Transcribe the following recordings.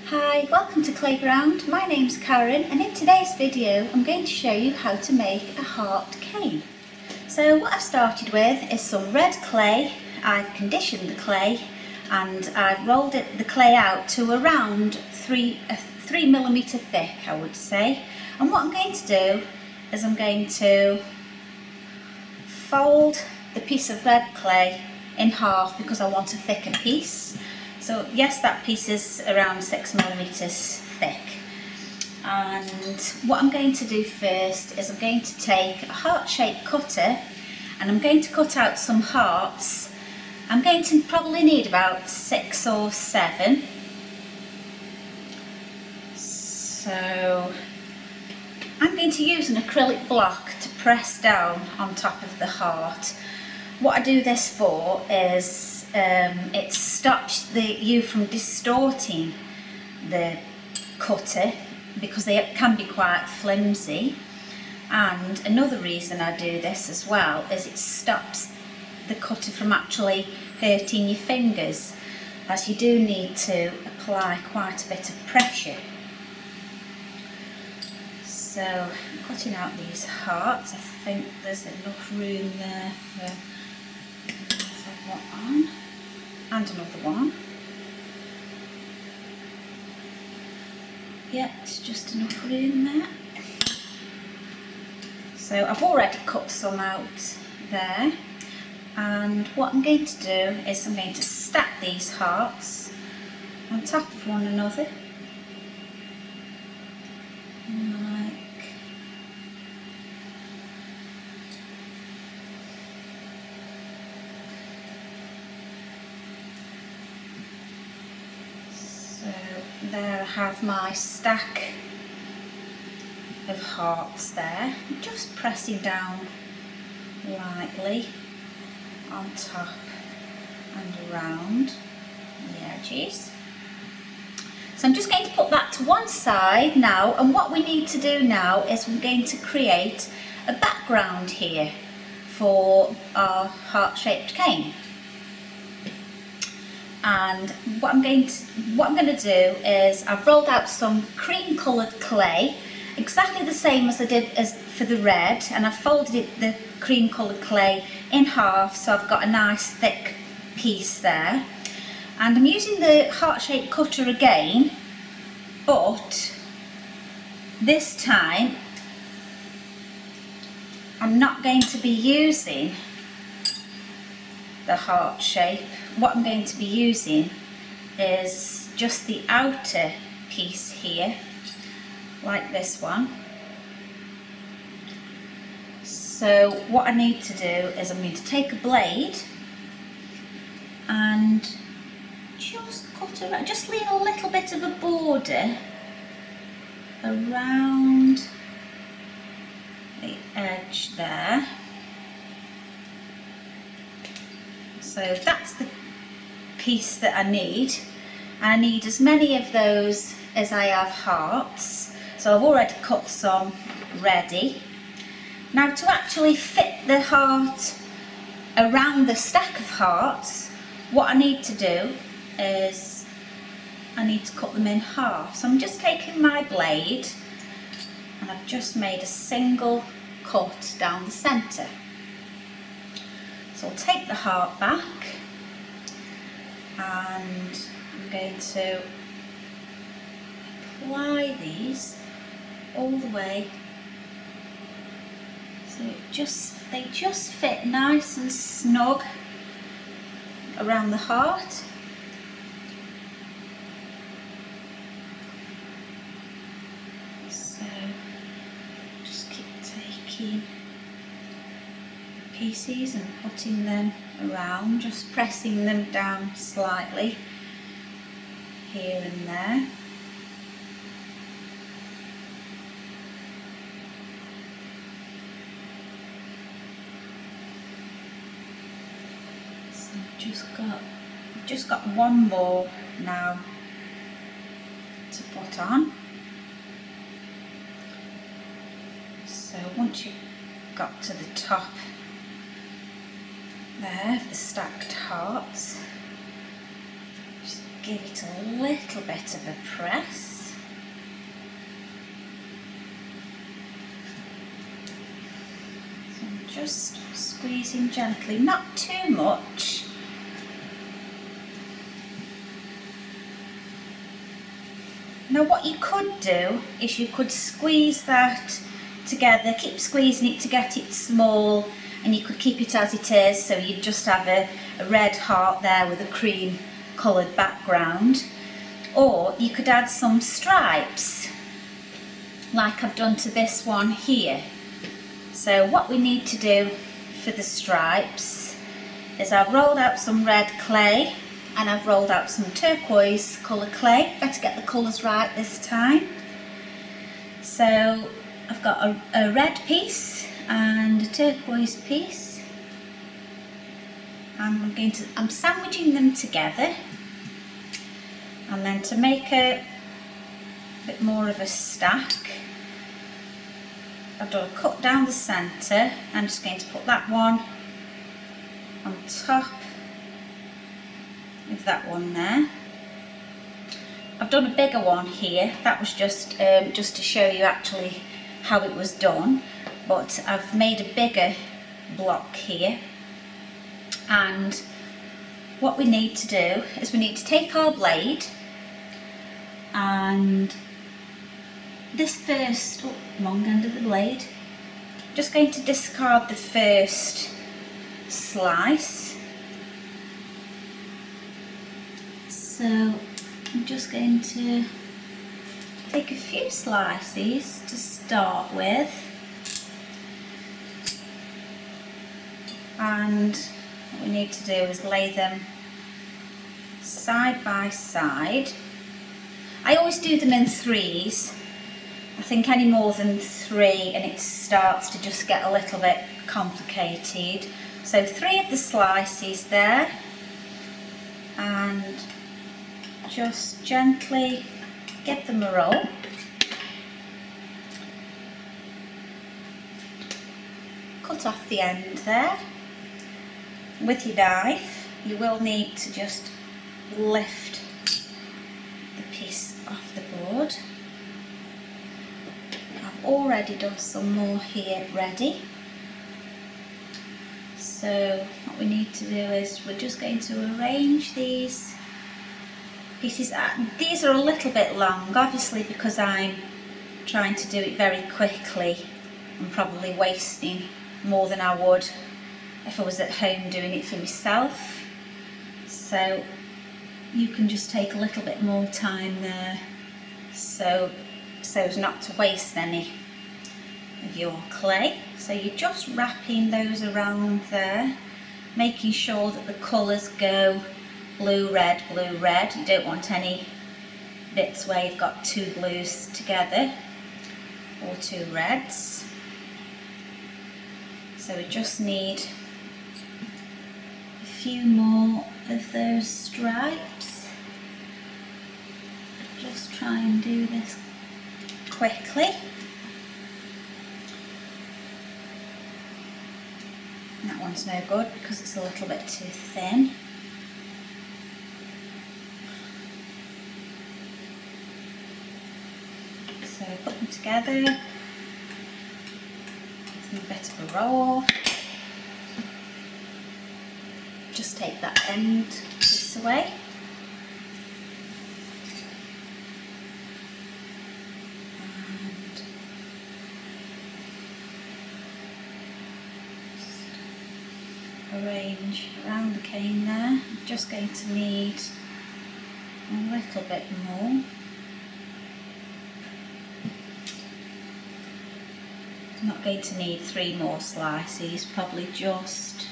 Hi, welcome to Playground. My name's Karen and in today's video I'm going to show you how to make a heart cane. So what I've started with is some red clay. I've conditioned the clay and I've rolled the clay out to around 3mm thick, I would say. And what I'm going to do is I'm going to fold the piece of red clay in half because I want a thicker piece. So yes, that piece is around 6mm thick. And what I'm going to do first is I'm going to take a heart-shaped cutter and I'm going to cut out some hearts. I'm going to probably need about 6 or 7. So I'm going to use an acrylic block to press down on top of the heart. What I do this for is it stops you from distorting the cutter because they can be quite flimsy. And another reason I do this as well is it stops the cutter from actually hurting your fingers, as you do need to apply quite a bit of pressure. So I'm cutting out these hearts. I think there's enough room there for one and another one. Yeah, it's just enough room there. So I've already cut some out there, and what I'm going to do is I'm going to stack these hearts on top of one another. There I have my stack of hearts there, just pressing down lightly on top and around the edges. So I'm just going to put that to one side now, and what we need to do now is we're going to create a background here for our heart-shaped cane. And what I'm going to do is I've rolled out some cream coloured clay, exactly the same as I did as for the red, and I've folded the cream coloured clay in half so I've got a nice thick piece there. And I'm using the heart-shaped cutter again, but this time I'm not going to be using the heart shape. What I'm going to be using is just the outer piece here, like this one. So what I need to do is I'm going to take a blade and just cut around, just leave a little bit of a border around the edge there. So that's the piece that I need. I need as many of those as I have hearts. So I've already cut some ready. Now to actually fit the heart around the stack of hearts, what I need to do is I need to cut them in half. So I'm just taking my blade and I've just made a single cut down the centre. So I'll take the heart back and I'm going to apply these all the way so they just fit nice and snug around the heart. So just keep taking pieces and putting them around, just pressing them down slightly here and there. So I've just got one more now to put on. So once you've got to the top there of the stacked hearts, just give it a little bit of a press. So I'm just squeezing gently, not too much. Now what you could do is you could squeeze that together, keep squeezing it to get it small, and you could keep it as it is, so you'd just have a red heart there with a cream coloured background. Or you could add some stripes, like I've done to this one here. So what we need to do for the stripes is I've rolled out some red clay and I've rolled out some turquoise colour clay. Better get the colours right this time. So I've got a red piece and a turquoise piece, and I'm sandwiching them together, and then to make a bit more of a stack, I've done a cut down the centre. I'm just going to put that one on top of that one there. I've done a bigger one here. That was just to show you actually how it was done, but I've made a bigger block here. And what we need to do is we need to take our blade, and this first long end of the blade, I'm just going to discard the first slice. So I'm just going to take a few slices to start with, and what we need to do is lay them side by side. I always do them in threes. I think any more than three and it starts to just get a little bit complicated. So 3 of the slices there, and just gently give them a roll. Cut off the end there. With your knife, you will need to just lift the piece off the board. I've already done some more here ready. So what we need to do is we're just going to arrange these pieces. These are a little bit long, obviously, because I'm trying to do it very quickly. I'm probably wasting more than I would if I was at home doing it for myself. So you can just take a little bit more time there, so as not to waste any of your clay. So you're just wrapping those around there, making sure that the colours go blue, red, blue, red. You don't want any bits where you've got 2 blues together or 2 reds. So we just need a few more of those stripes. Just try and do this quickly. That one's no good because it's a little bit too thin. So put them together, give them a bit of a roll. Just take that end piece away. Arrange around the cane there. I'm just going to need a little bit more. I'm not going to need 3 more slices, probably just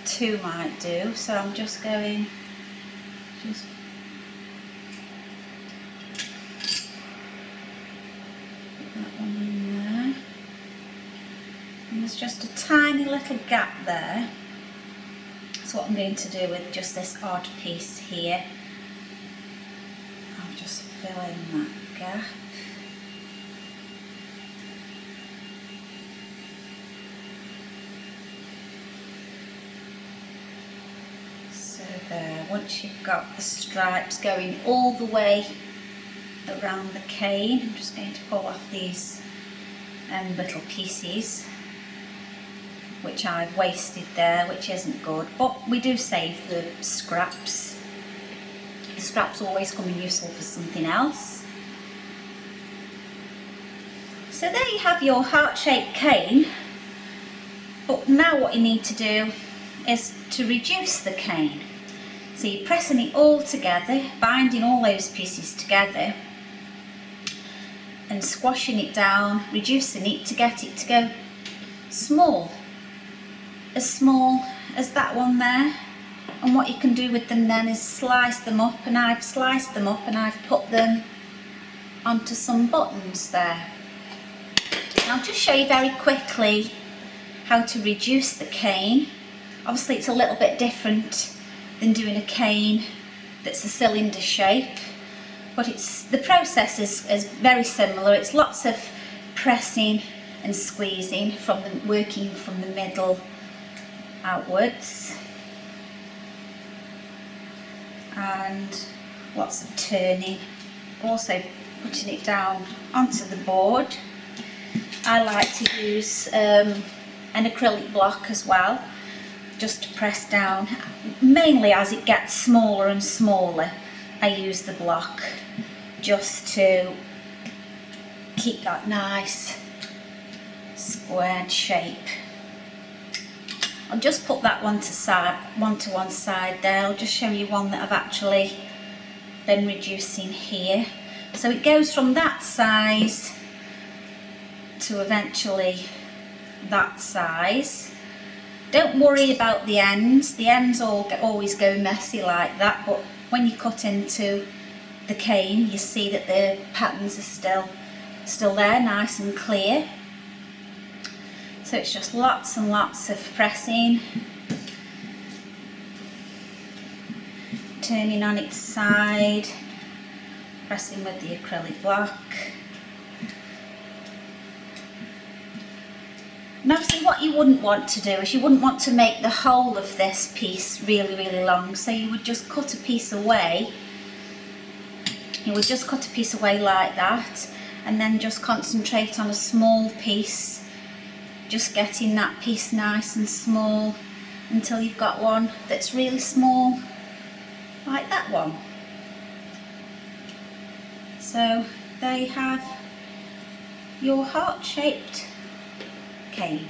2 might do. So I'm just going put that one in there. And there's just a tiny little gap there. So what I'm going to do with just this odd piece here, I'll just fill in that gap. So there. Once you've got the stripes going all the way around the cane, I'm just going to pull off these little pieces which I've wasted there, which isn't good, but we do save the scraps. The scraps always come in useful for something else. So there you have your heart-shaped cane, but now what you need to do is to reduce the cane. So you're pressing it all together, binding all those pieces together and squashing it down, reducing it to get it to go small as that one there. And what you can do with them then is slice them up, and I've sliced them up and I've put them onto some buttons there. And I'll just show you very quickly how to reduce the cane. Obviously it's a little bit different than doing a cane that's a cylinder shape, but the process is very similar. It's lots of pressing and squeezing, working from the middle outwards, and lots of turning, also putting it down onto the board. I like to use an acrylic block as well, just to press down. Mainly as it gets smaller and smaller, I use the block just to keep that nice squared shape. I'll just put that one to one side there. I'll just show you one that I've actually been reducing here. So it goes from that size to eventually that size. Don't worry about the ends. The ends always go messy like that, but when you cut into the cane, you see that the patterns are still there, nice and clear. So it's just lots and lots of pressing, turning on its side, pressing with the acrylic block. And obviously what you wouldn't want to do is you wouldn't want to make the whole of this piece really, really long, so you would just cut a piece away. You would just cut a piece away like that, and then just concentrate on a small piece, just getting that piece nice and small until you've got one that's really small, like that one. So there you have your heart-shaped cane.